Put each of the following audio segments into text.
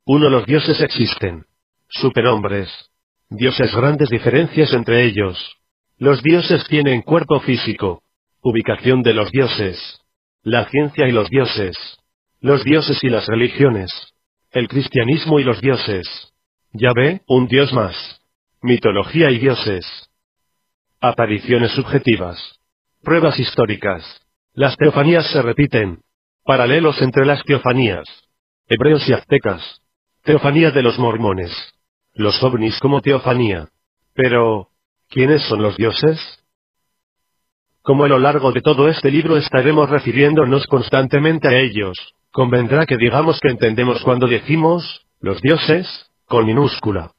1. Los dioses existen. Superhombres. Dioses. Grandes diferencias entre ellos. Los dioses tienen cuerpo físico. Ubicación de los dioses. La ciencia y los dioses. Los dioses y las religiones. El cristianismo y los dioses. Yahvé, un dios más. Mitología y dioses. Apariciones subjetivas. Pruebas históricas. Las teofanías se repiten. Paralelos entre las teofanías. Hebreos y aztecas. Teofanía de los mormones. Los ovnis como teofanía. Pero, ¿quiénes son los dioses? Como a lo largo de todo este libro estaremos refiriéndonos constantemente a ellos, convendrá que digamos que entendemos cuando decimos, los dioses, con minúscula.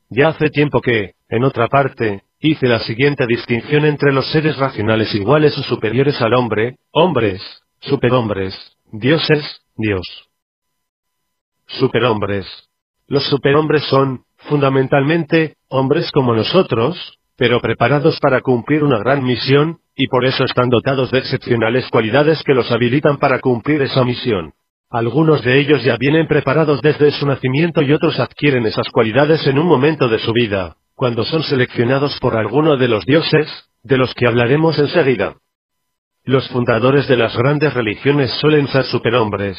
Ya hace tiempo que, en otra parte, hice la siguiente distinción entre los seres racionales iguales o superiores al hombre, hombres, superhombres, dioses, Dios. Superhombres. Los superhombres son, fundamentalmente, hombres como nosotros, pero preparados para cumplir una gran misión, y por eso están dotados de excepcionales cualidades que los habilitan para cumplir esa misión. Algunos de ellos ya vienen preparados desde su nacimiento y otros adquieren esas cualidades en un momento de su vida, cuando son seleccionados por alguno de los dioses, de los que hablaremos enseguida. Los fundadores de las grandes religiones suelen ser superhombres.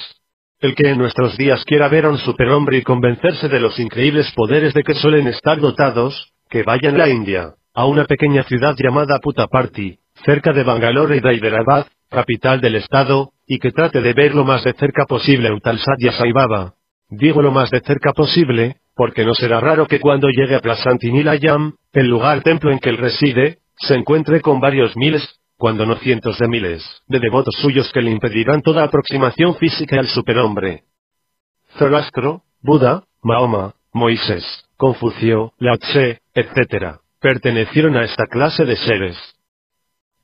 El que en nuestros días quiera ver a un superhombre y convencerse de los increíbles poderes de que suelen estar dotados, que vaya en la India, a una pequeña ciudad llamada Puttaparthi, cerca de Bangalore y de Hyderabad, capital del estado, y que trate de ver lo más de cerca posible a un tal Satya Sai Baba. Digo lo más de cerca posible, porque no será raro que cuando llegue a Prasanthi Nilayam, el lugar templo en que él reside, se encuentre con varios miles, cuando no cientos de miles, de devotos suyos que le impedirán toda aproximación física al superhombre. Zoroastro, Buda, Mahoma, Moisés, Confucio, Lao Tse, etc., pertenecieron a esta clase de seres.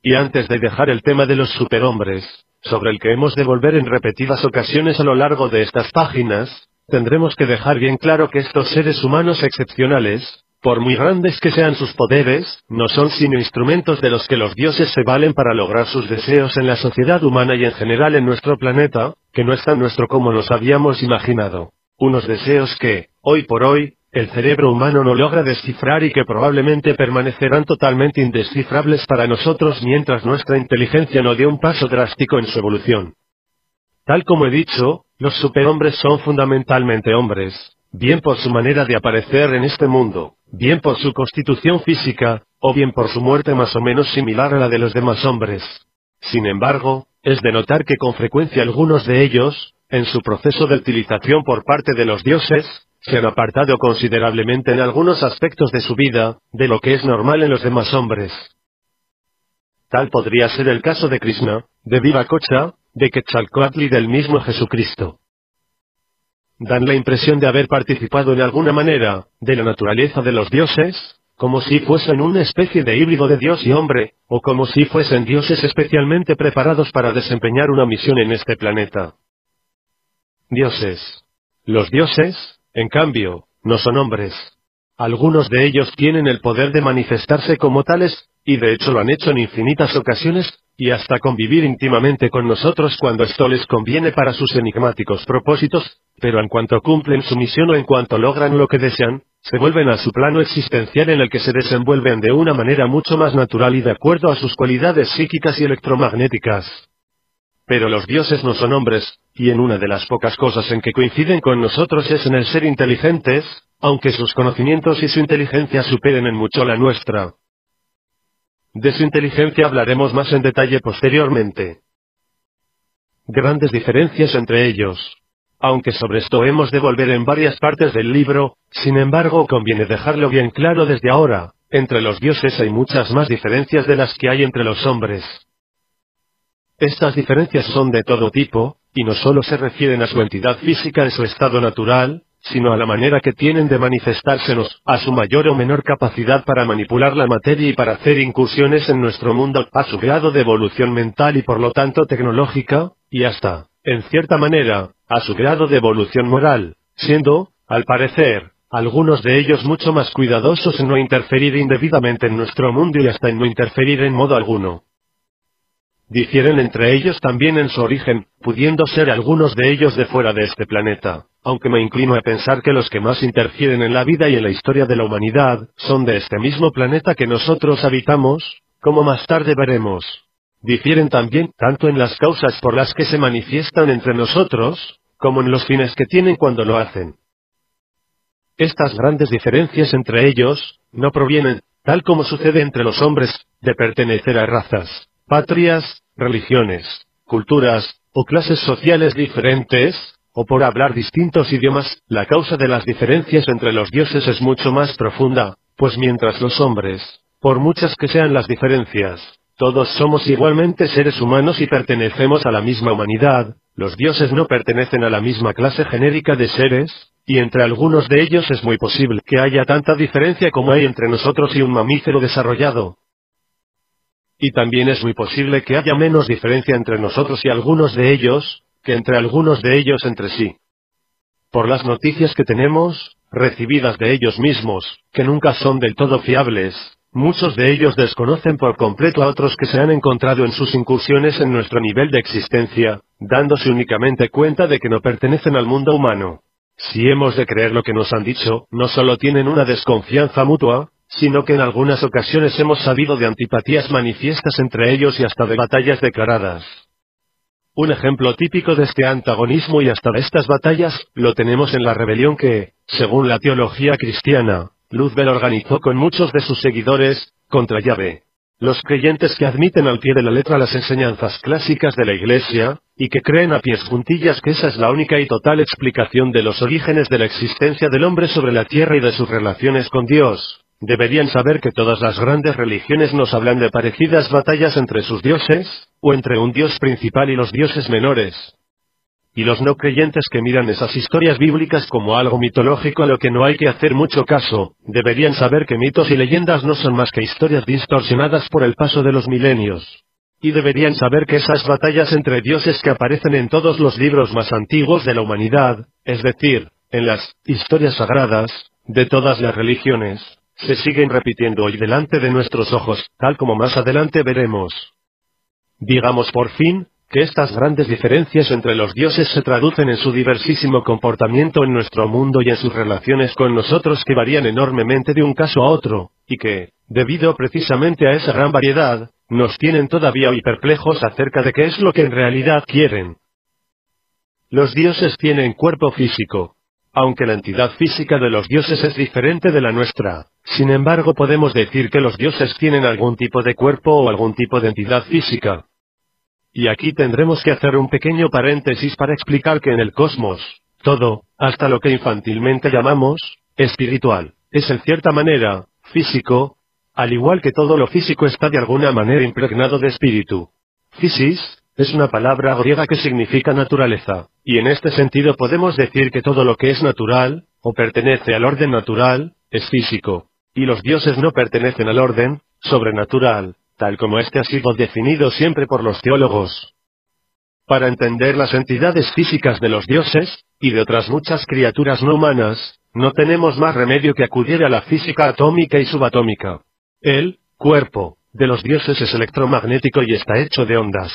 Y antes de dejar el tema de los superhombres, sobre el que hemos de volver en repetidas ocasiones a lo largo de estas páginas, tendremos que dejar bien claro que estos seres humanos excepcionales, por muy grandes que sean sus poderes, no son sino instrumentos de los que los dioses se valen para lograr sus deseos en la sociedad humana y en general en nuestro planeta, que no es tan nuestro como nos habíamos imaginado. Unos deseos que, hoy por hoy, el cerebro humano no logra descifrar y que probablemente permanecerán totalmente indescifrables para nosotros mientras nuestra inteligencia no dé un paso drástico en su evolución. Tal como he dicho, los superhombres son fundamentalmente hombres, bien por su manera de aparecer en este mundo, bien por su constitución física, o bien por su muerte más o menos similar a la de los demás hombres. Sin embargo, es de notar que con frecuencia algunos de ellos, en su proceso de utilización por parte de los dioses, se han apartado considerablemente en algunos aspectos de su vida, de lo que es normal en los demás hombres. Tal podría ser el caso de Krishna, de Viracocha, de Quetzalcóatl y del mismo Jesucristo. Dan la impresión de haber participado en alguna manera, de la naturaleza de los dioses, como si fuesen una especie de híbrido de Dios y hombre, o como si fuesen dioses especialmente preparados para desempeñar una misión en este planeta. Dioses. Los dioses, en cambio, no son hombres. Algunos de ellos tienen el poder de manifestarse como tales, y de hecho lo han hecho en infinitas ocasiones, y hasta convivir íntimamente con nosotros cuando esto les conviene para sus enigmáticos propósitos, pero en cuanto cumplen su misión o en cuanto logran lo que desean, se vuelven a su plano existencial en el que se desenvuelven de una manera mucho más natural y de acuerdo a sus cualidades psíquicas y electromagnéticas. Pero los dioses no son hombres, y en una de las pocas cosas en que coinciden con nosotros es en el ser inteligentes, aunque sus conocimientos y su inteligencia superen en mucho la nuestra. De su inteligencia hablaremos más en detalle posteriormente. Grandes diferencias entre ellos. Aunque sobre esto hemos de volver en varias partes del libro, sin embargo conviene dejarlo bien claro desde ahora, entre los dioses hay muchas más diferencias de las que hay entre los hombres. Estas diferencias son de todo tipo, y no solo se refieren a su entidad física en su estado natural, sino a la manera que tienen de manifestársenos, a su mayor o menor capacidad para manipular la materia y para hacer incursiones en nuestro mundo, a su grado de evolución mental y por lo tanto tecnológica, y hasta, en cierta manera, a su grado de evolución moral, siendo, al parecer, algunos de ellos mucho más cuidadosos en no interferir indebidamente en nuestro mundo y hasta en no interferir en modo alguno. Difieren entre ellos también en su origen, pudiendo ser algunos de ellos de fuera de este planeta, aunque me inclino a pensar que los que más interfieren en la vida y en la historia de la humanidad, son de este mismo planeta que nosotros habitamos, como más tarde veremos. Difieren también, tanto en las causas por las que se manifiestan entre nosotros, como en los fines que tienen cuando lo hacen. Estas grandes diferencias entre ellos, no provienen, tal como sucede entre los hombres, de pertenecer a razas, patrias, religiones, culturas, o clases sociales diferentes, o por hablar distintos idiomas. La causa de las diferencias entre los dioses es mucho más profunda, pues mientras los hombres, por muchas que sean las diferencias, todos somos igualmente seres humanos y pertenecemos a la misma humanidad, los dioses no pertenecen a la misma clase genérica de seres, y entre algunos de ellos es muy posible que haya tanta diferencia como hay entre nosotros y un mamífero desarrollado. Y también es muy posible que haya menos diferencia entre nosotros y algunos de ellos, que entre algunos de ellos entre sí. Por las noticias que tenemos, recibidas de ellos mismos, que nunca son del todo fiables, muchos de ellos desconocen por completo a otros que se han encontrado en sus incursiones en nuestro nivel de existencia, dándose únicamente cuenta de que no pertenecen al mundo humano. Si hemos de creer lo que nos han dicho, no solo tienen una desconfianza mutua, sino que en algunas ocasiones hemos sabido de antipatías manifiestas entre ellos y hasta de batallas declaradas. Un ejemplo típico de este antagonismo y hasta de estas batallas, lo tenemos en la rebelión que, según la teología cristiana, Luzbel organizó con muchos de sus seguidores, contra Yahvé. Los creyentes que admiten al pie de la letra las enseñanzas clásicas de la Iglesia, y que creen a pies juntillas que esa es la única y total explicación de los orígenes de la existencia del hombre sobre la tierra y de sus relaciones con Dios, deberían saber que todas las grandes religiones nos hablan de parecidas batallas entre sus dioses, o entre un dios principal y los dioses menores. Y los no creyentes que miran esas historias bíblicas como algo mitológico a lo que no hay que hacer mucho caso, deberían saber que mitos y leyendas no son más que historias distorsionadas por el paso de los milenios. Y deberían saber que esas batallas entre dioses que aparecen en todos los libros más antiguos de la humanidad, es decir, en las historias sagradas, de todas las religiones, se siguen repitiendo hoy delante de nuestros ojos, tal como más adelante veremos. Digamos por fin, que estas grandes diferencias entre los dioses se traducen en su diversísimo comportamiento en nuestro mundo y en sus relaciones con nosotros que varían enormemente de un caso a otro, y que, debido precisamente a esa gran variedad, nos tienen todavía hoy perplejos acerca de qué es lo que en realidad quieren. Los dioses tienen cuerpo físico. Aunque la entidad física de los dioses es diferente de la nuestra, sin embargo podemos decir que los dioses tienen algún tipo de cuerpo o algún tipo de entidad física. Y aquí tendremos que hacer un pequeño paréntesis para explicar que en el cosmos, todo, hasta lo que infantilmente llamamos espiritual, es en cierta manera físico, al igual que todo lo físico está de alguna manera impregnado de espíritu. Physis es una palabra griega que significa naturaleza, y en este sentido podemos decir que todo lo que es natural, o pertenece al orden natural, es físico, y los dioses no pertenecen al orden sobrenatural, tal como este ha sido definido siempre por los teólogos. Para entender las entidades físicas de los dioses, y de otras muchas criaturas no humanas, no tenemos más remedio que acudir a la física atómica y subatómica. El cuerpo de los dioses es electromagnético y está hecho de ondas.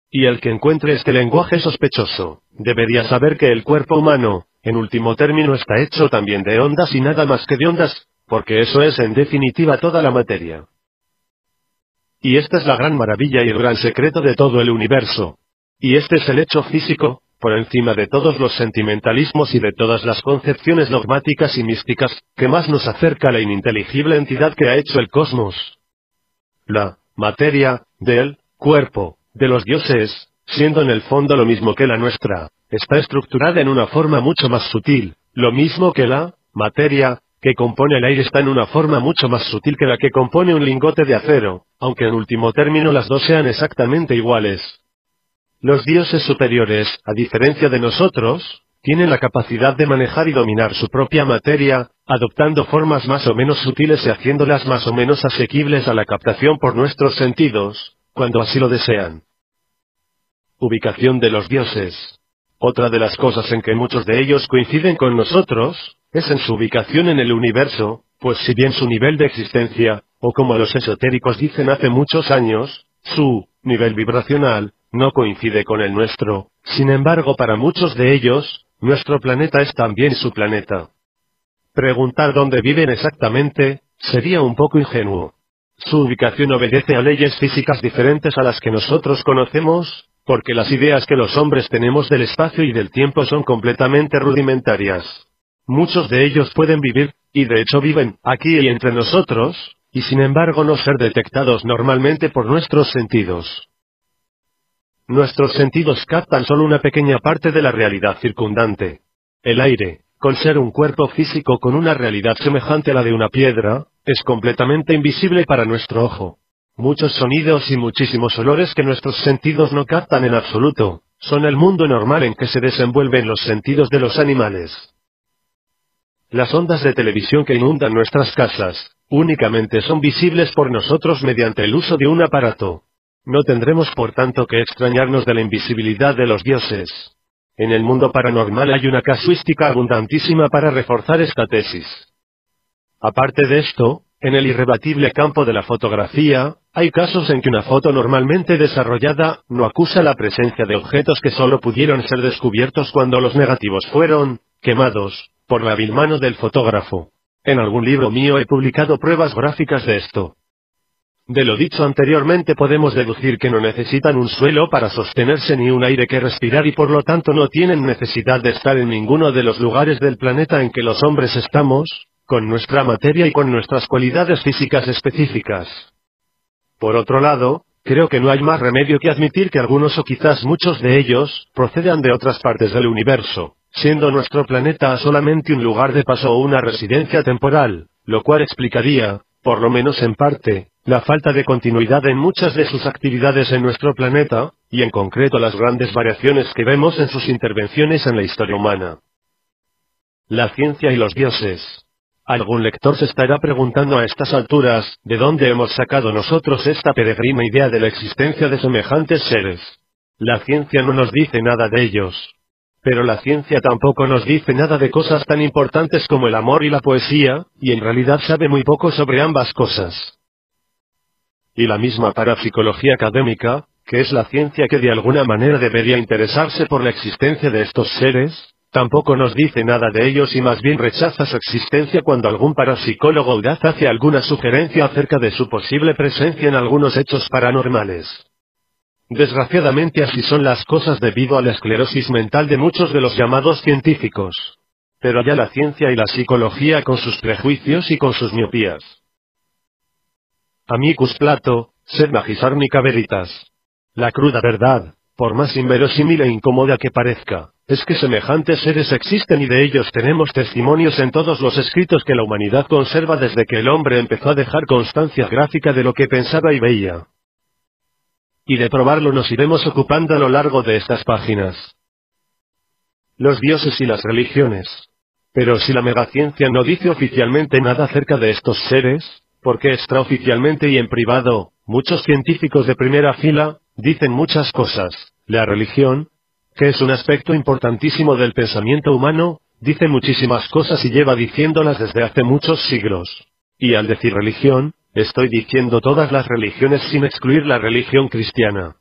Y el que encuentre este lenguaje sospechoso, debería saber que el cuerpo humano, en último término, está hecho también de ondas y nada más que de ondas, porque eso es en definitiva toda la materia. Y esta es la gran maravilla y el gran secreto de todo el universo. Y este es el hecho físico, por encima de todos los sentimentalismos y de todas las concepciones dogmáticas y místicas, que más nos acerca a la ininteligible entidad que ha hecho el cosmos. La materia del cuerpo de los dioses, siendo en el fondo lo mismo que la nuestra, está estructurada en una forma mucho más sutil, lo mismo que la materia que compone el aire está en una forma mucho más sutil que la que compone un lingote de acero, aunque en último término las dos sean exactamente iguales. Los dioses superiores, a diferencia de nosotros, tienen la capacidad de manejar y dominar su propia materia, adoptando formas más o menos sutiles y haciéndolas más o menos asequibles a la captación por nuestros sentidos, cuando así lo desean. Ubicación de los dioses. Otra de las cosas en que muchos de ellos coinciden con nosotros, es en su ubicación en el universo, pues si bien su nivel de existencia, o como los esotéricos dicen hace muchos años, su nivel vibracional, no coincide con el nuestro. Sin embargo, para muchos de ellos, nuestro planeta es también su planeta. Preguntar dónde viven exactamente, sería un poco ingenuo. Su ubicación obedece a leyes físicas diferentes a las que nosotros conocemos, porque las ideas que los hombres tenemos del espacio y del tiempo son completamente rudimentarias. Muchos de ellos pueden vivir, y de hecho viven, aquí y entre nosotros, y sin embargo no ser detectados normalmente por nuestros sentidos. Nuestros sentidos captan solo una pequeña parte de la realidad circundante. El aire, con ser un cuerpo físico con una realidad semejante a la de una piedra, es completamente invisible para nuestro ojo. Muchos sonidos y muchísimos olores que nuestros sentidos no captan en absoluto, son el mundo normal en que se desenvuelven los sentidos de los animales. Las ondas de televisión que inundan nuestras casas, únicamente son visibles por nosotros mediante el uso de un aparato. No tendremos por tanto que extrañarnos de la invisibilidad de los dioses. En el mundo paranormal hay una casuística abundantísima para reforzar esta tesis. Aparte de esto, en el irrebatible campo de la fotografía, hay casos en que una foto normalmente desarrollada no acusa la presencia de objetos que solo pudieron ser descubiertos cuando los negativos fueron quemados por la vil mano del fotógrafo. En algún libro mío he publicado pruebas gráficas de esto. De lo dicho anteriormente podemos deducir que no necesitan un suelo para sostenerse ni un aire que respirar y por lo tanto no tienen necesidad de estar en ninguno de los lugares del planeta en que los hombres estamos, con nuestra materia y con nuestras cualidades físicas específicas. Por otro lado, creo que no hay más remedio que admitir que algunos o quizás muchos de ellos procedan de otras partes del universo, siendo nuestro planeta solamente un lugar de paso o una residencia temporal, lo cual explicaría, por lo menos en parte, la falta de continuidad en muchas de sus actividades en nuestro planeta, y en concreto las grandes variaciones que vemos en sus intervenciones en la historia humana. La ciencia y los dioses. Algún lector se estará preguntando a estas alturas, ¿de dónde hemos sacado nosotros esta peregrina idea de la existencia de semejantes seres? La ciencia no nos dice nada de ellos. Pero la ciencia tampoco nos dice nada de cosas tan importantes como el amor y la poesía, y en realidad sabe muy poco sobre ambas cosas. Y la misma parapsicología académica, que es la ciencia que de alguna manera debería interesarse por la existencia de estos seres, tampoco nos dice nada de ellos y más bien rechaza su existencia cuando algún parapsicólogo audaz hace alguna sugerencia acerca de su posible presencia en algunos hechos paranormales. Desgraciadamente así son las cosas debido a la esclerosis mental de muchos de los llamados científicos. Pero allá la ciencia y la psicología con sus prejuicios y con sus miopías. Amicus Plato, sed magis arnica veritas. La cruda verdad, por más inverosímil e incómoda que parezca, es que semejantes seres existen y de ellos tenemos testimonios en todos los escritos que la humanidad conserva desde que el hombre empezó a dejar constancia gráfica de lo que pensaba y veía. Y de probarlo nos iremos ocupando a lo largo de estas páginas. Los dioses y las religiones. Pero si la megaciencia no dice oficialmente nada acerca de estos seres, porque extraoficialmente y en privado, muchos científicos de primera fila, dicen muchas cosas. La religión, que es un aspecto importantísimo del pensamiento humano, dice muchísimas cosas y lleva diciéndolas desde hace muchos siglos. Y al decir religión, estoy diciendo todas las religiones sin excluir la religión cristiana.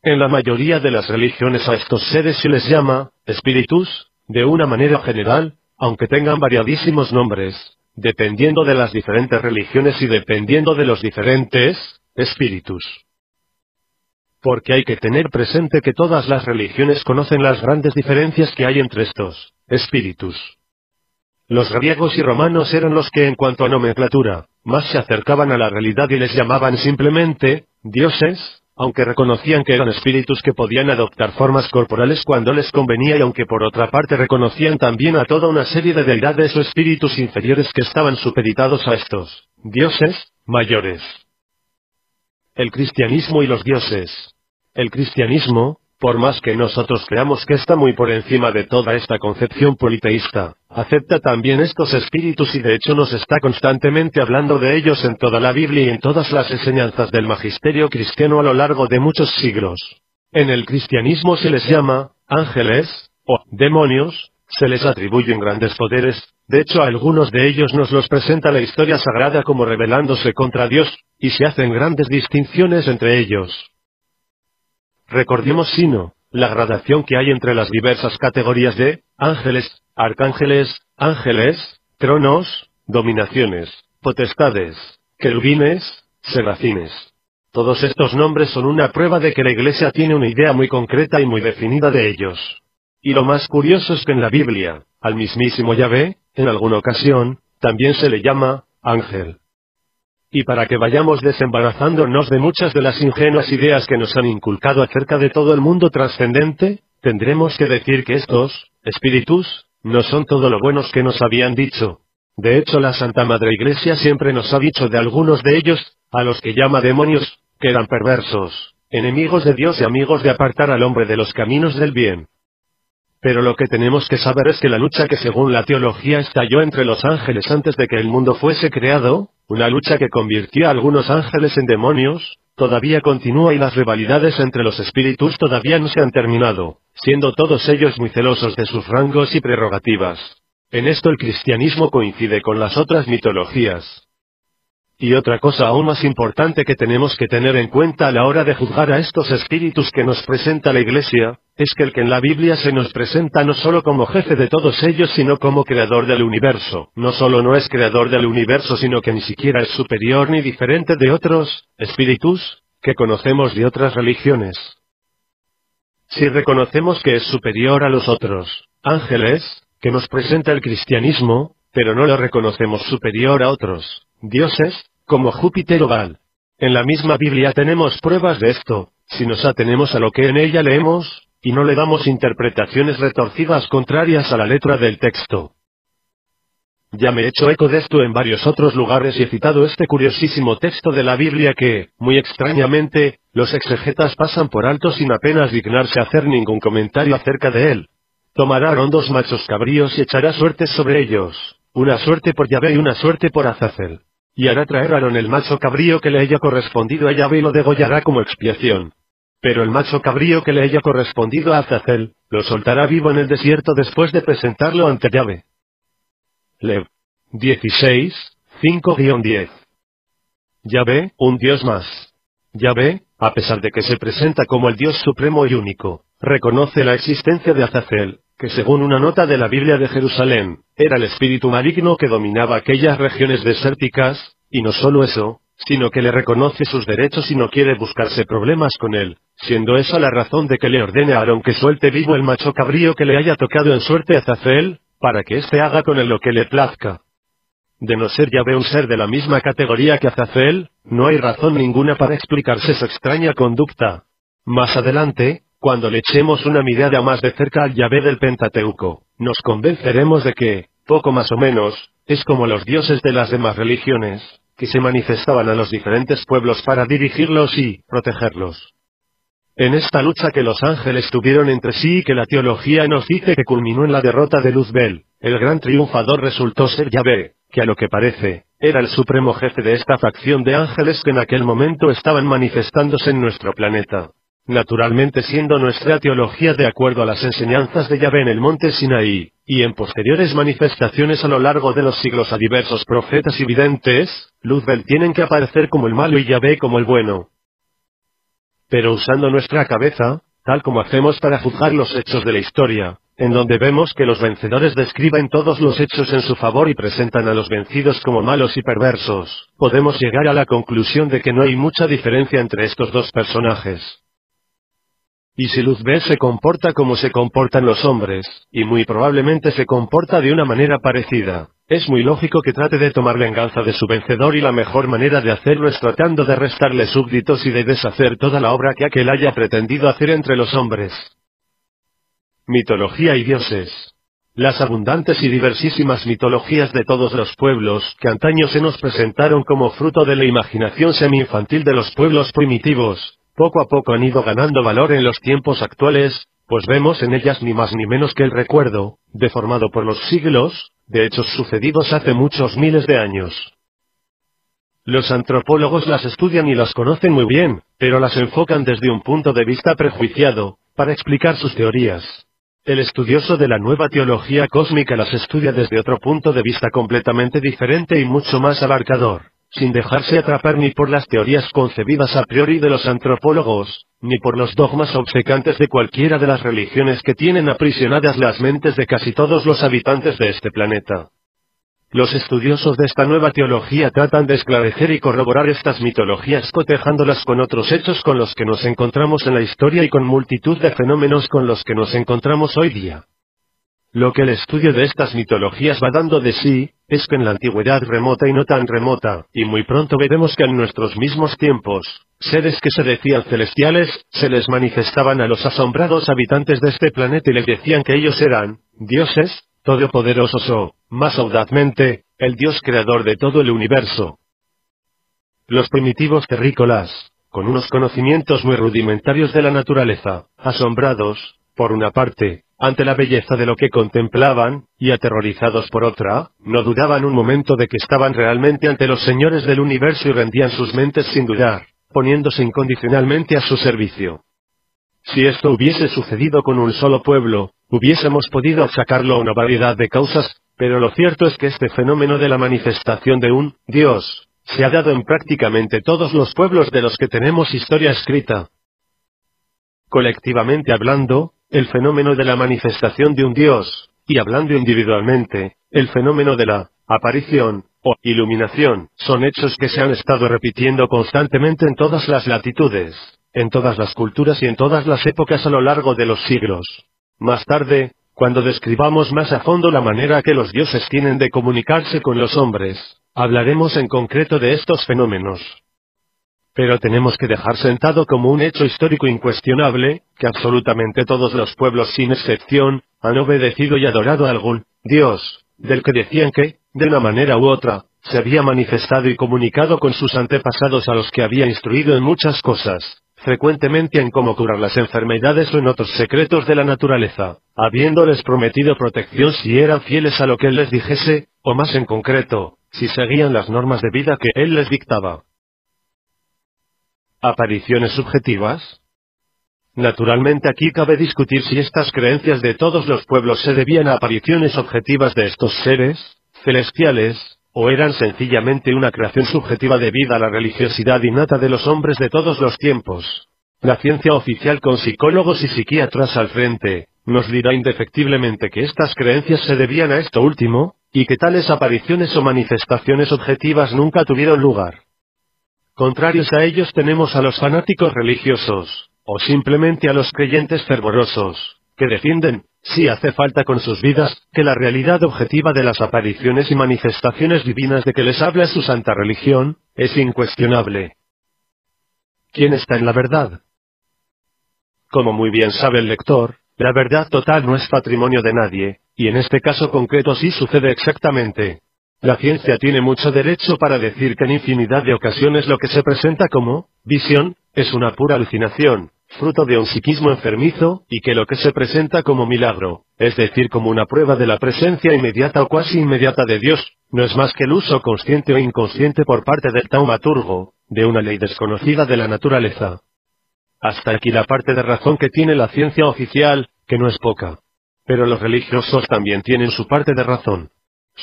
En la mayoría de las religiones a estos seres se les llama espíritus, de una manera general, aunque tengan variadísimos nombres, dependiendo de las diferentes religiones y dependiendo de los diferentes espíritus. Porque hay que tener presente que todas las religiones conocen las grandes diferencias que hay entre estos espíritus. Los griegos y romanos eran los que en cuanto a nomenclatura, más se acercaban a la realidad y les llamaban simplemente dioses, aunque reconocían que eran espíritus que podían adoptar formas corporales cuando les convenía y aunque por otra parte reconocían también a toda una serie de deidades o espíritus inferiores que estaban supeditados a estos dioses mayores. El cristianismo y los dioses. El cristianismo, por más que nosotros creamos que está muy por encima de toda esta concepción politeísta, acepta también estos espíritus y de hecho nos está constantemente hablando de ellos en toda la Biblia y en todas las enseñanzas del magisterio cristiano a lo largo de muchos siglos. En el cristianismo se les llama ángeles, o demonios, se les atribuyen grandes poderes, de hecho a algunos de ellos nos los presenta la historia sagrada como rebelándose contra Dios, y se hacen grandes distinciones entre ellos. recordemos sino la gradación que hay entre las diversas categorías de ángeles, arcángeles, ángeles, tronos, dominaciones, potestades, querubines, serafines. Todos estos nombres son una prueba de que la Iglesia tiene una idea muy concreta y muy definida de ellos. Y lo más curioso es que en la Biblia, al mismísimo Yahvé, en alguna ocasión, también se le llama ángel. Y para que vayamos desembarazándonos de muchas de las ingenuas ideas que nos han inculcado acerca de todo el mundo trascendente, tendremos que decir que estos espíritus no son todo lo buenos que nos habían dicho. De hecho, la Santa Madre Iglesia siempre nos ha dicho de algunos de ellos, a los que llama demonios, que eran perversos, enemigos de Dios y amigos de apartar al hombre de los caminos del bien. Pero lo que tenemos que saber es que la lucha que según la teología estalló entre los ángeles antes de que el mundo fuese creado, una lucha que convirtió a algunos ángeles en demonios, todavía continúa y las rivalidades entre los espíritus todavía no se han terminado, siendo todos ellos muy celosos de sus rangos y prerrogativas. En esto el cristianismo coincide con las otras mitologías. Y otra cosa aún más importante que tenemos que tener en cuenta a la hora de juzgar a estos espíritus que nos presenta la Iglesia, es que el que en la Biblia se nos presenta no solo como jefe de todos ellos sino como creador del universo, no solo no es creador del universo sino que ni siquiera es superior ni diferente de otros espíritus que conocemos de otras religiones. Si reconocemos que es superior a los otros ángeles, que nos presenta el cristianismo, pero no lo reconocemos superior a otros dioses, como Júpiter o Baal. En la misma Biblia tenemos pruebas de esto, si nos atenemos a lo que en ella leemos, y no le damos interpretaciones retorcidas contrarias a la letra del texto. Ya me he hecho eco de esto en varios otros lugares y he citado este curiosísimo texto de la Biblia que, muy extrañamente, los exegetas pasan por alto sin apenas dignarse a hacer ningún comentario acerca de él. Tomará Aarón 2 machos cabríos y echará suertes sobre ellos, una suerte por Yahvé y una suerte por Azazel. Y hará traer a Aarón el macho cabrío que le haya correspondido a Yahvé y lo degollará como expiación. Pero el macho cabrío que le haya correspondido a Azazel, lo soltará vivo en el desierto después de presentarlo ante Yahvé. Lev. 16, 5-10. Yahvé, un Dios más. Yahvé, a pesar de que se presenta como el Dios supremo y único, reconoce la existencia de Azazel, que según una nota de la Biblia de Jerusalén, era el espíritu maligno que dominaba aquellas regiones desérticas, y no solo eso, sino que le reconoce sus derechos y no quiere buscarse problemas con él, siendo esa la razón de que le ordene a Aarón que suelte vivo el macho cabrío que le haya tocado en suerte a Azazel, para que éste haga con él lo que le plazca. De no ser Yahvé un ser de la misma categoría que Azazel, no hay razón ninguna para explicarse su extraña conducta. Más adelante, cuando le echemos una mirada más de cerca al Yahvé del Pentateuco, nos convenceremos de que, poco más o menos, es como los dioses de las demás religiones, que se manifestaban a los diferentes pueblos para dirigirlos y protegerlos. En esta lucha que los ángeles tuvieron entre sí y que la teología nos dice que culminó en la derrota de Luzbel, el gran triunfador resultó ser Yahvé, que a lo que parece, era el supremo jefe de esta facción de ángeles que en aquel momento estaban manifestándose en nuestro planeta. Naturalmente siendo nuestra teología de acuerdo a las enseñanzas de Yahvé en el monte Sinaí, y en posteriores manifestaciones a lo largo de los siglos a diversos profetas y videntes, Luzbel tienen que aparecer como el malo y Yahvé como el bueno. Pero usando nuestra cabeza, tal como hacemos para juzgar los hechos de la historia, en donde vemos que los vencedores describen todos los hechos en su favor y presentan a los vencidos como malos y perversos, podemos llegar a la conclusión de que no hay mucha diferencia entre estos dos personajes. Y si Luzbel se comporta como se comportan los hombres, y muy probablemente se comporta de una manera parecida, es muy lógico que trate de tomar venganza de su vencedor y la mejor manera de hacerlo es tratando de restarle súbditos y de deshacer toda la obra que aquel haya pretendido hacer entre los hombres. Mitología y dioses. Las abundantes y diversísimas mitologías de todos los pueblos que antaño se nos presentaron como fruto de la imaginación semi-infantil de los pueblos primitivos, poco a poco han ido ganando valor en los tiempos actuales, pues vemos en ellas ni más ni menos que el recuerdo, deformado por los siglos, de hechos sucedidos hace muchos miles de años. Los antropólogos las estudian y las conocen muy bien, pero las enfocan desde un punto de vista prejuiciado, para explicar sus teorías. El estudioso de la nueva teología cósmica las estudia desde otro punto de vista completamente diferente y mucho más abarcador, sin dejarse atrapar ni por las teorías concebidas a priori de los antropólogos, ni por los dogmas obcecantes de cualquiera de las religiones que tienen aprisionadas las mentes de casi todos los habitantes de este planeta. Los estudiosos de esta nueva teología tratan de esclarecer y corroborar estas mitologías cotejándolas con otros hechos con los que nos encontramos en la historia y con multitud de fenómenos con los que nos encontramos hoy día. Lo que el estudio de estas mitologías va dando de sí, es que en la antigüedad remota y no tan remota, y muy pronto veremos que en nuestros mismos tiempos, seres que se decían celestiales, se les manifestaban a los asombrados habitantes de este planeta y les decían que ellos eran dioses, todopoderosos o, más audazmente, el Dios creador de todo el universo. Los primitivos terrícolas, con unos conocimientos muy rudimentarios de la naturaleza, asombrados, por una parte, ante la belleza de lo que contemplaban, y aterrorizados por otra, no dudaban un momento de que estaban realmente ante los señores del universo y rendían sus mentes sin dudar, poniéndose incondicionalmente a su servicio. Si esto hubiese sucedido con un solo pueblo, hubiésemos podido achacarlo a una variedad de causas, pero lo cierto es que este fenómeno de la manifestación de un Dios se ha dado en prácticamente todos los pueblos de los que tenemos historia escrita. Colectivamente hablando, el fenómeno de la manifestación de un Dios, y hablando individualmente, el fenómeno de la aparición o iluminación, son hechos que se han estado repitiendo constantemente en todas las latitudes, en todas las culturas y en todas las épocas a lo largo de los siglos. Más tarde, cuando describamos más a fondo la manera que los dioses tienen de comunicarse con los hombres, hablaremos en concreto de estos fenómenos. Pero tenemos que dejar sentado como un hecho histórico incuestionable, que absolutamente todos los pueblos sin excepción, han obedecido y adorado a algún Dios, del que decían que, de una manera u otra, se había manifestado y comunicado con sus antepasados a los que había instruido en muchas cosas, frecuentemente en cómo curar las enfermedades o en otros secretos de la naturaleza, habiéndoles prometido protección si eran fieles a lo que él les dijese, o más en concreto, si seguían las normas de vida que él les dictaba. ¿Apariciones subjetivas? Naturalmente aquí cabe discutir si estas creencias de todos los pueblos se debían a apariciones objetivas de estos seres celestiales, o eran sencillamente una creación subjetiva debida a la religiosidad innata de los hombres de todos los tiempos. La ciencia oficial con psicólogos y psiquiatras al frente, nos dirá indefectiblemente que estas creencias se debían a esto último, y que tales apariciones o manifestaciones objetivas nunca tuvieron lugar. Contrarios a ellos tenemos a los fanáticos religiosos, o simplemente a los creyentes fervorosos, que defienden, si hace falta con sus vidas, que la realidad objetiva de las apariciones y manifestaciones divinas de que les habla su santa religión, es incuestionable. ¿Quién está en la verdad? Como muy bien sabe el lector, la verdad total no es patrimonio de nadie, y en este caso concreto sí sucede exactamente. La ciencia tiene mucho derecho para decir que en infinidad de ocasiones lo que se presenta como visión es una pura alucinación, fruto de un psiquismo enfermizo, y que lo que se presenta como milagro, es decir, como una prueba de la presencia inmediata o cuasi inmediata de Dios, no es más que el uso consciente o inconsciente por parte del taumaturgo, de una ley desconocida de la naturaleza. Hasta aquí la parte de razón que tiene la ciencia oficial, que no es poca. Pero los religiosos también tienen su parte de razón.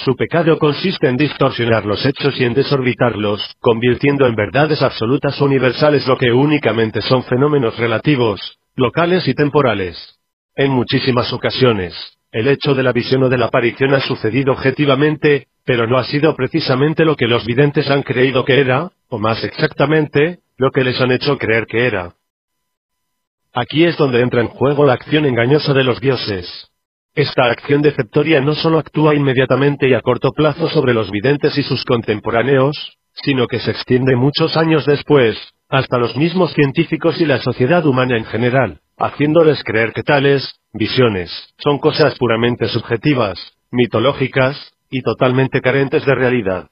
Su pecado consiste en distorsionar los hechos y en desorbitarlos, convirtiendo en verdades absolutas o universales lo que únicamente son fenómenos relativos, locales y temporales. En muchísimas ocasiones, el hecho de la visión o de la aparición ha sucedido objetivamente, pero no ha sido precisamente lo que los videntes han creído que era, o más exactamente, lo que les han hecho creer que era. Aquí es donde entra en juego la acción engañosa de los dioses. Esta acción deceptoria no solo actúa inmediatamente y a corto plazo sobre los videntes y sus contemporáneos, sino que se extiende muchos años después, hasta los mismos científicos y la sociedad humana en general, haciéndoles creer que tales visiones son cosas puramente subjetivas, mitológicas, y totalmente carentes de realidad.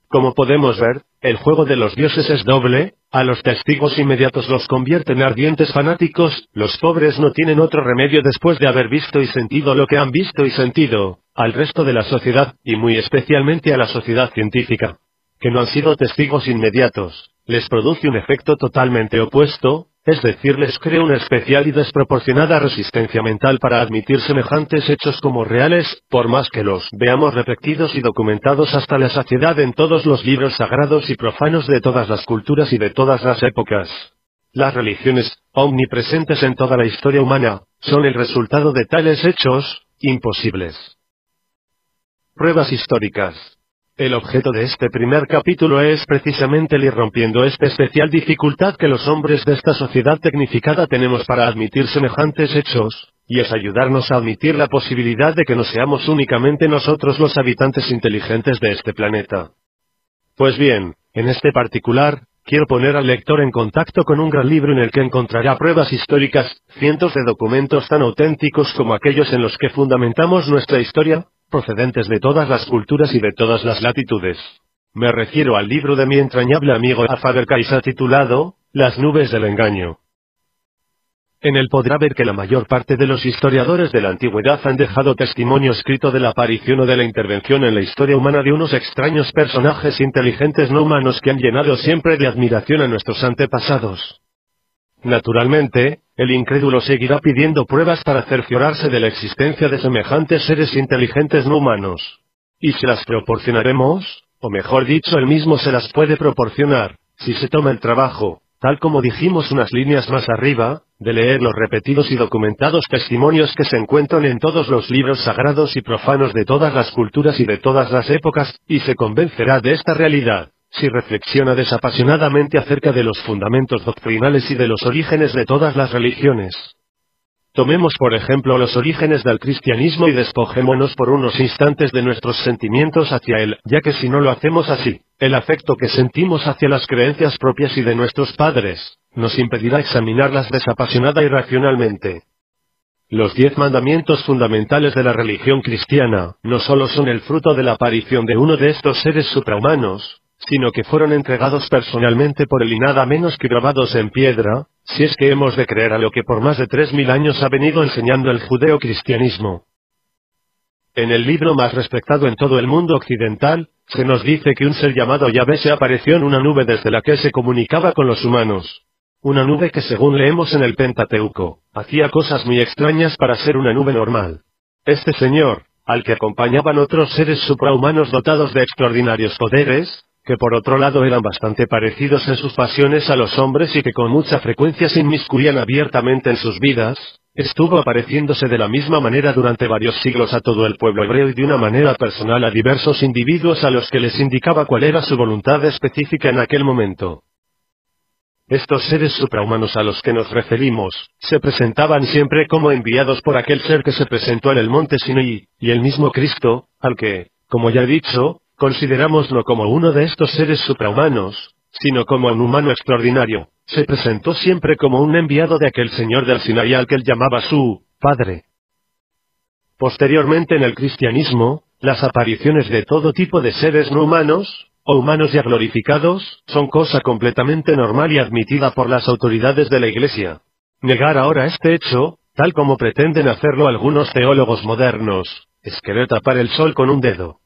Como podemos ver, el juego de los dioses es doble, a los testigos inmediatos los convierte en ardientes fanáticos, los pobres no tienen otro remedio después de haber visto y sentido lo que han visto y sentido, al resto de la sociedad, y muy especialmente a la sociedad científica, que no han sido testigos inmediatos, les produce un efecto totalmente opuesto, Es decir, les crea una especial y desproporcionada resistencia mental para admitir semejantes hechos como reales, por más que los veamos repetidos y documentados hasta la saciedad en todos los libros sagrados y profanos de todas las culturas y de todas las épocas. Las religiones, omnipresentes en toda la historia humana, son el resultado de tales hechos, imposibles. Pruebas históricas. El objeto de este primer capítulo es precisamente el ir rompiendo esta especial dificultad que los hombres de esta sociedad tecnificada tenemos para admitir semejantes hechos, y es ayudarnos a admitir la posibilidad de que no seamos únicamente nosotros los habitantes inteligentes de este planeta. Pues bien, en este particular, quiero poner al lector en contacto con un gran libro en el que encontrará pruebas históricas, cientos de documentos tan auténticos como aquellos en los que fundamentamos nuestra historia, procedentes de todas las culturas y de todas las latitudes. Me refiero al libro de mi entrañable amigo A. Faber Kaiser titulado, Las nubes del engaño. En él podrá ver que la mayor parte de los historiadores de la antigüedad han dejado testimonio escrito de la aparición o de la intervención en la historia humana de unos extraños personajes inteligentes no humanos que han llenado siempre de admiración a nuestros antepasados. Naturalmente, el incrédulo seguirá pidiendo pruebas para cerciorarse de la existencia de semejantes seres inteligentes no humanos. Y se las proporcionaremos, o mejor dicho, él mismo se las puede proporcionar, si se toma el trabajo, tal como dijimos unas líneas más arriba, de leer los repetidos y documentados testimonios que se encuentran en todos los libros sagrados y profanos de todas las culturas y de todas las épocas, y se convencerá de esta realidad, si reflexiona desapasionadamente acerca de los fundamentos doctrinales y de los orígenes de todas las religiones. Tomemos por ejemplo los orígenes del cristianismo y despojémonos por unos instantes de nuestros sentimientos hacia él, ya que si no lo hacemos así, el afecto que sentimos hacia las creencias propias y de nuestros padres, nos impedirá examinarlas desapasionada y racionalmente. Los 10 mandamientos fundamentales de la religión cristiana, no solo son el fruto de la aparición de uno de estos seres suprahumanos, sino que fueron entregados personalmente por él y nada menos que grabados en piedra, si es que hemos de creer a lo que por más de 3000 años ha venido enseñando el judeo-cristianismo. En el libro más respetado en todo el mundo occidental, se nos dice que un ser llamado Yahvé se apareció en una nube desde la que se comunicaba con los humanos. Una nube que, según leemos en el Pentateuco, hacía cosas muy extrañas para ser una nube normal. Este señor, al que acompañaban otros seres suprahumanos dotados de extraordinarios poderes, que por otro lado eran bastante parecidos en sus pasiones a los hombres y que con mucha frecuencia se inmiscuían abiertamente en sus vidas, estuvo apareciéndose de la misma manera durante varios siglos a todo el pueblo hebreo y de una manera personal a diversos individuos a los que les indicaba cuál era su voluntad específica en aquel momento. Estos seres suprahumanos a los que nos referimos, se presentaban siempre como enviados por aquel ser que se presentó en el monte Sinaí, y el mismo Cristo, al que, como ya he dicho, consideramos no como uno de estos seres suprahumanos, sino como un humano extraordinario, se presentó siempre como un enviado de aquel señor del Sinaí al que él llamaba su Padre. Posteriormente en el cristianismo, las apariciones de todo tipo de seres no humanos, o humanos ya glorificados, son cosa completamente normal y admitida por las autoridades de la Iglesia. Negar ahora este hecho, tal como pretenden hacerlo algunos teólogos modernos, es querer tapar el sol con un dedo.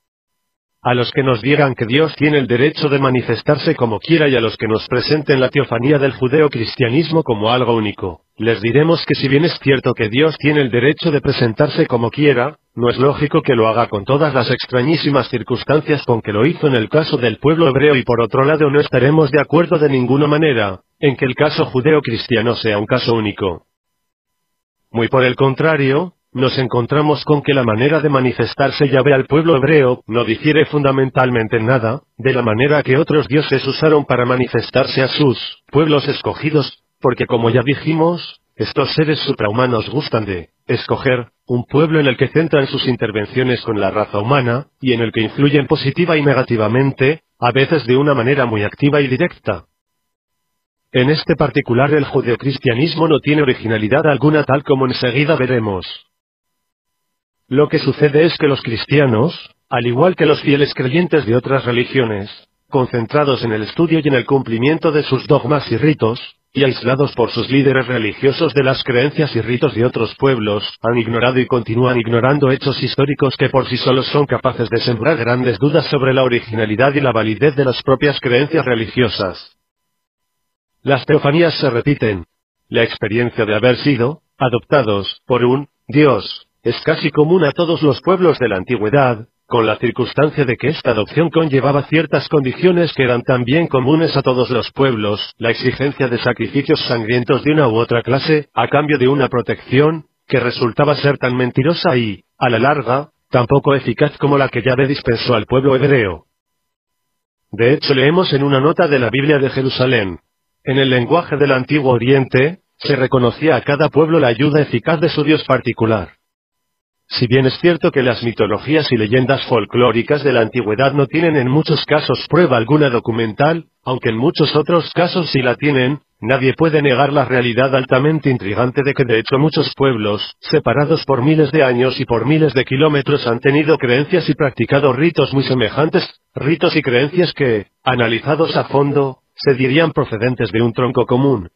A los que nos digan que Dios tiene el derecho de manifestarse como quiera y a los que nos presenten la teofanía del judeo-cristianismo como algo único, les diremos que si bien es cierto que Dios tiene el derecho de presentarse como quiera, no es lógico que lo haga con todas las extrañísimas circunstancias con que lo hizo en el caso del pueblo hebreo y por otro lado no estaremos de acuerdo de ninguna manera, en que el caso judeo-cristiano sea un caso único. Muy por el contrario, nos encontramos con que la manera de manifestarse Yahvé al pueblo hebreo no difiere fundamentalmente en nada de la manera que otros dioses usaron para manifestarse a sus pueblos escogidos, porque como ya dijimos, estos seres suprahumanos gustan de escoger un pueblo en el que centran sus intervenciones con la raza humana, y en el que influyen positiva y negativamente, a veces de una manera muy activa y directa. En este particular el judeocristianismo no tiene originalidad alguna tal como enseguida veremos. Lo que sucede es que los cristianos, al igual que los fieles creyentes de otras religiones, concentrados en el estudio y en el cumplimiento de sus dogmas y ritos, y aislados por sus líderes religiosos de las creencias y ritos de otros pueblos, han ignorado y continúan ignorando hechos históricos que por sí solos son capaces de sembrar grandes dudas sobre la originalidad y la validez de las propias creencias religiosas. Las teofanías se repiten. La experiencia de haber sido adoptados por un Dios es casi común a todos los pueblos de la antigüedad, con la circunstancia de que esta adopción conllevaba ciertas condiciones que eran también comunes a todos los pueblos, la exigencia de sacrificios sangrientos de una u otra clase, a cambio de una protección, que resultaba ser tan mentirosa y, a la larga, tan poco eficaz como la que Yahvé dispensó al pueblo hebreo. De hecho, leemos en una nota de la Biblia de Jerusalén: en el lenguaje del Antiguo Oriente, se reconocía a cada pueblo la ayuda eficaz de su Dios particular. Si bien es cierto que las mitologías y leyendas folclóricas de la antigüedad no tienen en muchos casos prueba alguna documental, aunque en muchos otros casos sí la tienen, nadie puede negar la realidad altamente intrigante de que de hecho muchos pueblos, separados por miles de años y por miles de kilómetros, han tenido creencias y practicado ritos muy semejantes, ritos y creencias que, analizados a fondo, se dirían procedentes de un tronco común.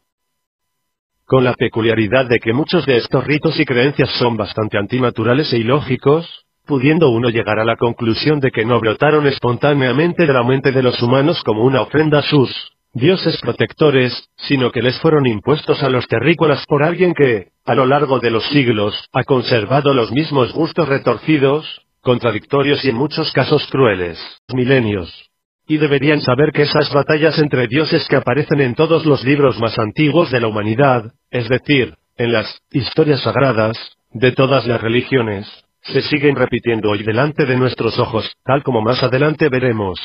Con la peculiaridad de que muchos de estos ritos y creencias son bastante antinaturales e ilógicos, pudiendo uno llegar a la conclusión de que no brotaron espontáneamente de la mente de los humanos como una ofrenda a sus dioses protectores, sino que les fueron impuestos a los terrícolas por alguien que, a lo largo de los siglos, ha conservado los mismos gustos retorcidos, contradictorios y en muchos casos crueles, milenios. Y deberían saber que esas batallas entre dioses que aparecen en todos los libros más antiguos de la humanidad, es decir, en las historias sagradas de todas las religiones, se siguen repitiendo hoy delante de nuestros ojos, tal como más adelante veremos.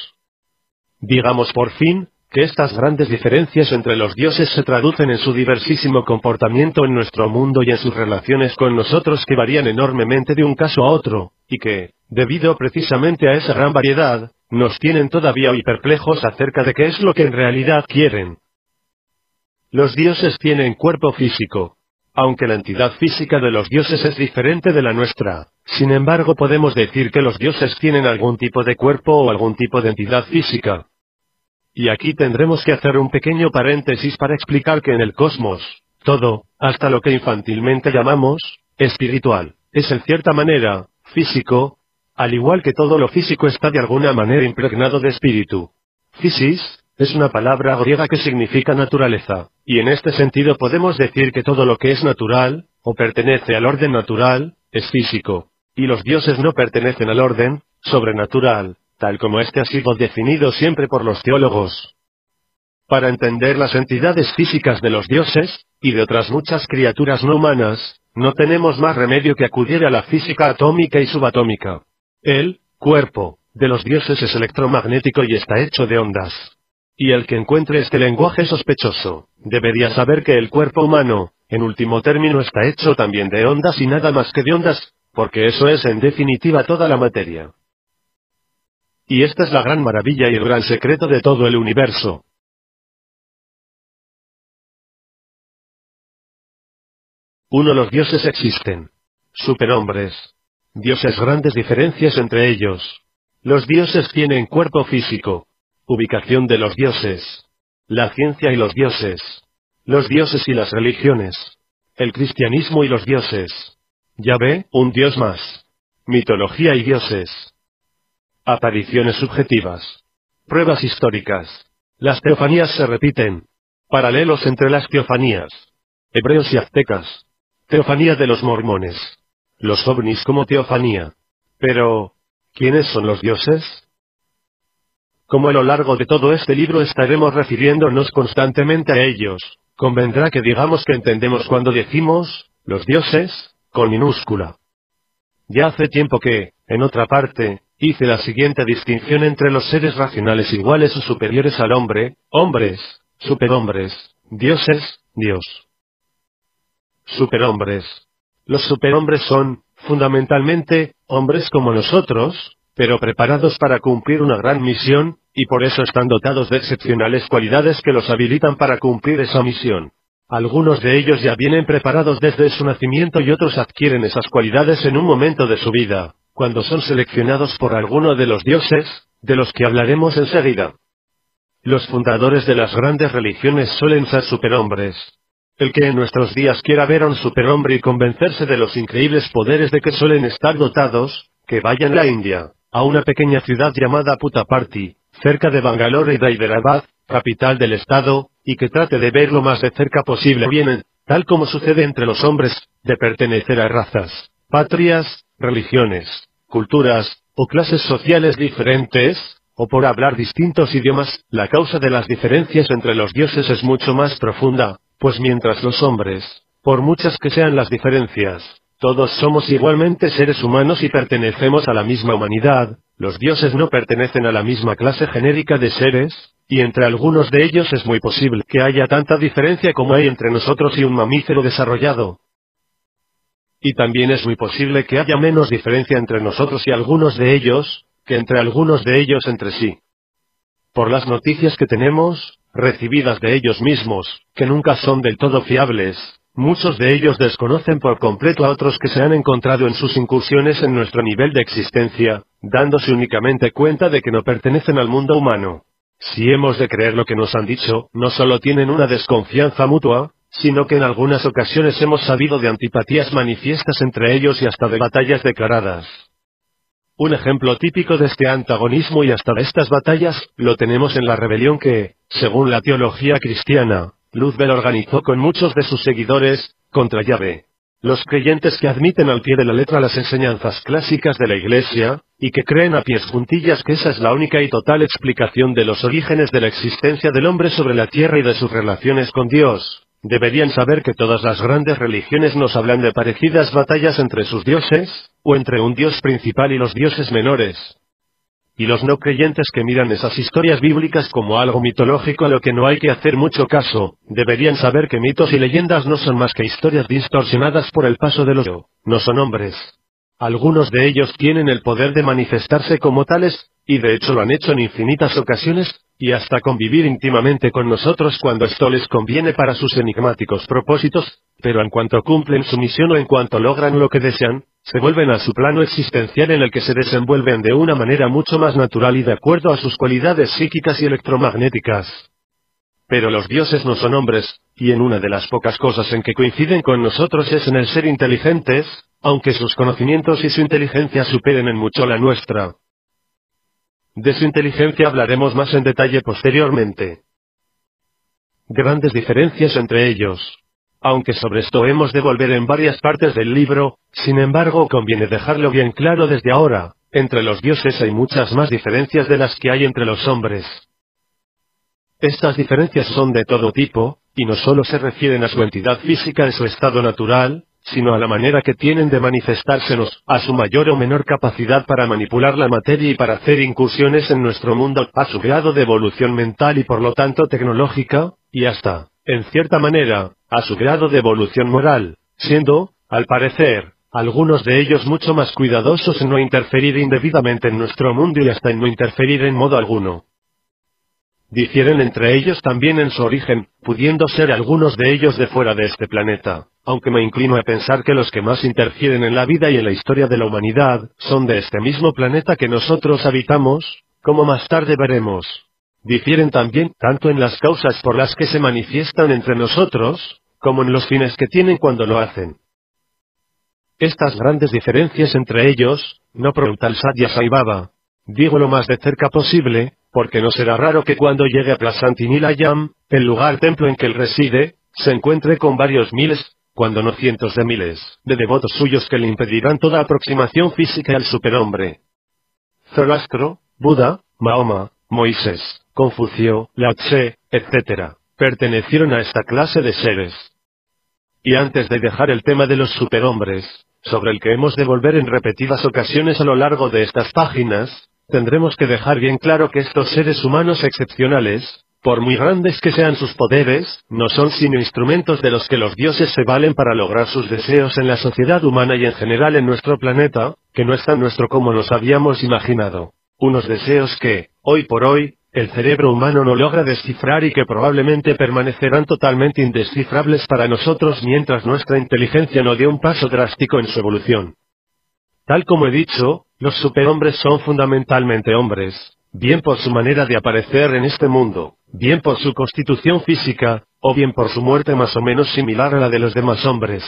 Digamos por fin, que estas grandes diferencias entre los dioses se traducen en su diversísimo comportamiento en nuestro mundo y en sus relaciones con nosotros, que varían enormemente de un caso a otro, y que, debido precisamente a esa gran variedad, nos tienen todavía hoy perplejos acerca de qué es lo que en realidad quieren. Los dioses tienen cuerpo físico. Aunque la entidad física de los dioses es diferente de la nuestra, sin embargo podemos decir que los dioses tienen algún tipo de cuerpo o algún tipo de entidad física. Y aquí tendremos que hacer un pequeño paréntesis para explicar que en el cosmos, todo, hasta lo que infantilmente llamamos espiritual, es en cierta manera físico, al igual que todo lo físico está de alguna manera impregnado de espíritu. Physis es una palabra griega que significa naturaleza, y en este sentido podemos decir que todo lo que es natural, o pertenece al orden natural, es físico, y los dioses no pertenecen al orden sobrenatural, tal como este ha sido definido siempre por los teólogos. Para entender las entidades físicas de los dioses, y de otras muchas criaturas no humanas, no tenemos más remedio que acudir a la física atómica y subatómica. El cuerpo de los dioses es electromagnético y está hecho de ondas. Y el que encuentre este lenguaje sospechoso, debería saber que el cuerpo humano, en último término, está hecho también de ondas y nada más que de ondas, porque eso es en definitiva toda la materia. Y esta es la gran maravilla y el gran secreto de todo el universo. 1. Los dioses existen. Superhombres. Dioses, grandes diferencias entre ellos. Los dioses tienen cuerpo físico. Ubicación de los dioses. La ciencia y los dioses. Los dioses y las religiones. El cristianismo y los dioses. Yahvé, un dios más. Mitología y dioses. Apariciones subjetivas. Pruebas históricas. Las teofanías se repiten. Paralelos entre las teofanías. Hebreos y aztecas. Teofanía de los mormones. Los ovnis como teofanía. Pero, ¿quiénes son los dioses? Como a lo largo de todo este libro estaremos refiriéndonos constantemente a ellos, convendrá que digamos que entendemos cuando decimos, los dioses, con minúscula. Ya hace tiempo que, en otra parte, hice la siguiente distinción entre los seres racionales iguales o superiores al hombre, hombres, superhombres, dioses, Dios. Superhombres. Los superhombres son, fundamentalmente, hombres como nosotros, pero preparados para cumplir una gran misión, y por eso están dotados de excepcionales cualidades que los habilitan para cumplir esa misión. Algunos de ellos ya vienen preparados desde su nacimiento y otros adquieren esas cualidades en un momento de su vida, cuando son seleccionados por alguno de los dioses, de los que hablaremos enseguida. Los fundadores de las grandes religiones suelen ser superhombres. El que en nuestros días quiera ver a un superhombre y convencerse de los increíbles poderes de que suelen estar dotados, que vaya en la India, a una pequeña ciudad llamada Puttaparthi, cerca de Bangalore y de Hyderabad, capital del estado, y que trate de ver lo más de cerca posible bien en tal como sucede entre los hombres, de pertenecer a razas, patrias, religiones, culturas, o clases sociales diferentes, o por hablar distintos idiomas. La causa de las diferencias entre los dioses es mucho más profunda, pues mientras los hombres, por muchas que sean las diferencias, todos somos igualmente seres humanos y pertenecemos a la misma humanidad, los dioses no pertenecen a la misma clase genérica de seres, y entre algunos de ellos es muy posible que haya tanta diferencia como hay entre nosotros y un mamífero desarrollado. Y también es muy posible que haya menos diferencia entre nosotros y algunos de ellos, que entre algunos de ellos entre sí. Por las noticias que tenemos, recibidas de ellos mismos, que nunca son del todo fiables, muchos de ellos desconocen por completo a otros que se han encontrado en sus incursiones en nuestro nivel de existencia, dándose únicamente cuenta de que no pertenecen al mundo humano. Si hemos de creer lo que nos han dicho, no solo tienen una desconfianza mutua, sino que en algunas ocasiones hemos sabido de antipatías manifiestas entre ellos y hasta de batallas declaradas. Un ejemplo típico de este antagonismo y hasta de estas batallas, lo tenemos en la rebelión que, según la teología cristiana, Luzbel organizó con muchos de sus seguidores, contra Yahvé. Los creyentes que admiten al pie de la letra las enseñanzas clásicas de la Iglesia, y que creen a pies juntillas que esa es la única y total explicación de los orígenes de la existencia del hombre sobre la tierra y de sus relaciones con Dios, deberían saber que todas las grandes religiones nos hablan de parecidas batallas entre sus dioses, o entre un dios principal y los dioses menores. Y los no creyentes que miran esas historias bíblicas como algo mitológico a lo que no hay que hacer mucho caso, deberían saber que mitos y leyendas no son más que historias distorsionadas por el paso de los yo, no son hombres. Algunos de ellos tienen el poder de manifestarse como tales, y de hecho lo han hecho en infinitas ocasiones, y hasta convivir íntimamente con nosotros cuando esto les conviene para sus enigmáticos propósitos, pero en cuanto cumplen su misión o en cuanto logran lo que desean, se vuelven a su plano existencial en el que se desenvuelven de una manera mucho más natural y de acuerdo a sus cualidades psíquicas y electromagnéticas. Pero los dioses no son hombres, y en una de las pocas cosas en que coinciden con nosotros es en el ser inteligentes, aunque sus conocimientos y su inteligencia superen en mucho la nuestra. De su inteligencia hablaremos más en detalle posteriormente. Grandes diferencias entre ellos. Aunque sobre esto hemos de volver en varias partes del libro, sin embargo conviene dejarlo bien claro desde ahora, entre los dioses hay muchas más diferencias de las que hay entre los hombres. Estas diferencias son de todo tipo, y no solo se refieren a su entidad física en su estado natural, sino a la manera que tienen de manifestársenos, a su mayor o menor capacidad para manipular la materia y para hacer incursiones en nuestro mundo, a su grado de evolución mental y por lo tanto tecnológica, y hasta, en cierta manera, a su grado de evolución moral, siendo, al parecer, algunos de ellos mucho más cuidadosos en no interferir indebidamente en nuestro mundo y hasta en no interferir en modo alguno. Difieren entre ellos también en su origen, pudiendo ser algunos de ellos de fuera de este planeta, aunque me inclino a pensar que los que más interfieren en la vida y en la historia de la humanidad, son de este mismo planeta que nosotros habitamos, como más tarde veremos. Difieren también, tanto en las causas por las que se manifiestan entre nosotros, como en los fines que tienen cuando lo hacen. Estas grandes diferencias entre ellos, no pregunta el Satya Sai Baba. Digo lo más de cerca posible, porque no será raro que cuando llegue a Prasantinilayam, el lugar templo en que él reside, se encuentre con varios miles, cuando no cientos de miles, de devotos suyos que le impedirán toda aproximación física al superhombre. Zoroastro, Buda, Mahoma, Moisés, Confucio, Lao Tse, etc., pertenecieron a esta clase de seres. Y antes de dejar el tema de los superhombres, sobre el que hemos de volver en repetidas ocasiones a lo largo de estas páginas, tendremos que dejar bien claro que estos seres humanos excepcionales, por muy grandes que sean sus poderes, no son sino instrumentos de los que los dioses se valen para lograr sus deseos en la sociedad humana y en general en nuestro planeta, que no es tan nuestro como nos habíamos imaginado. Unos deseos que, hoy por hoy, el cerebro humano no logra descifrar y que probablemente permanecerán totalmente indescifrables para nosotros mientras nuestra inteligencia no dé un paso drástico en su evolución. Tal como he dicho, los superhombres son fundamentalmente hombres, bien por su manera de aparecer en este mundo, bien por su constitución física, o bien por su muerte más o menos similar a la de los demás hombres.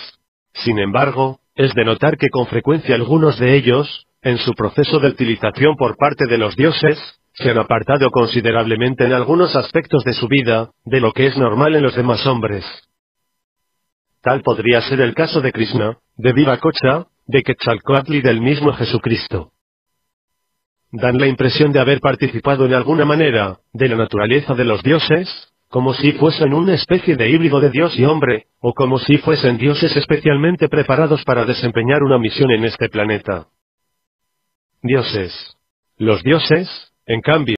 Sin embargo, es de notar que con frecuencia algunos de ellos, en su proceso de utilización por parte de los dioses, se han apartado considerablemente en algunos aspectos de su vida, de lo que es normal en los demás hombres. Tal podría ser el caso de Krishna, de Viracocha, de Quetzalcóatl y del mismo Jesucristo. Dan la impresión de haber participado en alguna manera, de la naturaleza de los dioses, como si fuesen una especie de híbrido de Dios y hombre, o como si fuesen dioses especialmente preparados para desempeñar una misión en este planeta. Dioses. Los dioses, en cambio,